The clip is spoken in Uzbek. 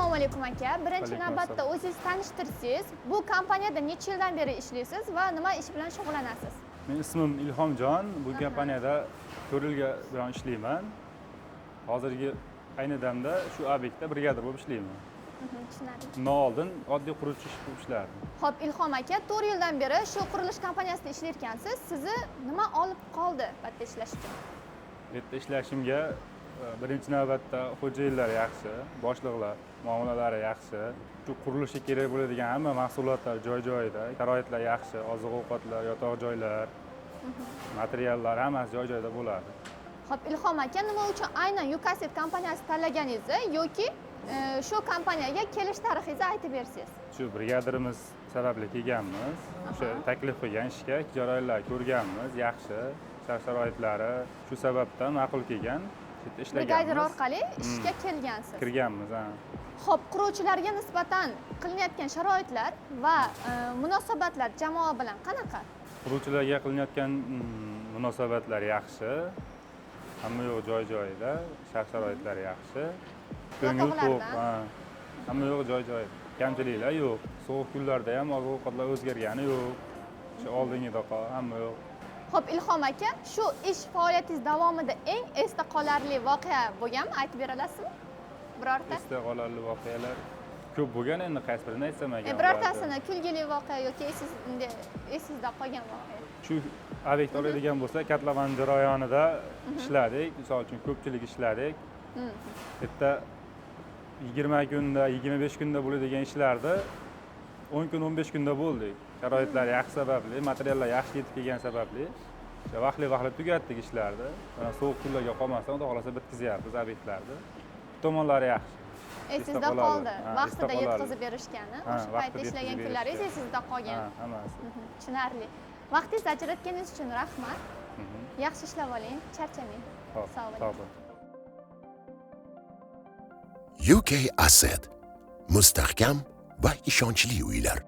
Assalomu alaykum aka. Birinchi Alaykum navbatda assalom. o'zingizni tanishtirsangiz, bu kompaniyada necha yildan beri ishlaysiz va nima ish bilan shug'ullanasiz? Men ismim Ilhomjon. Bu kompaniyada 4 yilga bilan ishlayman. Hozirgi ayni damda shu obyektda brigadir bo'lib ishlayman. Tushunarli. Undan oldin oddiy quruvchi ish qilib ishlardim. Xo'p, Ilhom aka, 4 yildan beri shu qurilish kompaniyasida ishlayotgansiz. Sizni nima olib qoldi bu yerda ishlash uchun? Bu yerda ishlashimga birinchi navbatda xo'jayinlar yaxshi, boshliqlar muomalalari yaxshi. Shu qurilishga kerak bo'ladigan hamma mahsulotlar joy-joyida, sharoitlar yaxshi, oziq-ovqatlar, yotoq joylar, materiallar hammasi joy-joyida bo'ladi. Xo'p, Ilhom aka, nima uchun aynan Yukaset kompaniyasini tanlaganingizni yoki shu kompaniyaga kelish tarixingizni aytib bersangiz? Shu brigadirimiz sababli kelganmiz. O'sha taklif qilgan ishga joylar ko'rganmiz, yaxshi, sharoitlari shu sababdan ma'qul kelgan. Shu yerda ishlaganmiz. Brigadir orqali ishga kelgansiz. Kirganmiz, ha. Xo'p, quruvchilarga nisbatan qilinayotgan sharoitlar va munosabatlar jamoa bilan qanaqa? Quruvchilarga qilinayotgan munosabatlar yaxshi. Hamma yo'q joy-joyida, sharoitlar yaxshi. Ko'ngil to'q, ha. Hamma yo'q joy-joyida. Kamchiliklar yo'q. Sovuq kunlarda ham oziq-ovqatlar o'zgargani yo'q. Shu oldingidaqa hamma yo'q. Xo'p, Ilhom aka, shu ish faoliyatingiz davomida eng esda qolarli voqea bo'lganmi? Aytib bera olasizmi? Birorta? Esda qolarli voqealar ko'p bo'lgan, endi qaysi birini aytsam ekan. Birortasini kulgili voqea yoki esingizda qolgan voqea. Shu obyekt oladigan bo'lsa, kotlovan jarayonida ishladik. Misol uchun ko'pchilik ishladik. Bu yerda 20 kunda, 25 kunda bo'ladigan ishlarni 10 kun, 15 kunda bo'ldik. Sharoitlar yaxshi sababli, materiallar yaxshi yetib kelgan sababli vaqtli tugatdik ishlarni. Mana sovuq kunlarga qolmasdan, xudo xolasa bitkazyapmiz obyektlarni. Tomonlari yaxshi. Esingizda qoldi. Vaqtida yetkazib berishgani, o'sha paytda ishlagan kunlaringiz esingizda qolgan. Ha, hammasi. Tushunarli. Vaqtingizni ajratganingiz uchun rahmat. Yaxshi ishlab oling, charchamang. Sog' bo'ling. UK Asset. Mustahkam va ishonchli uylar.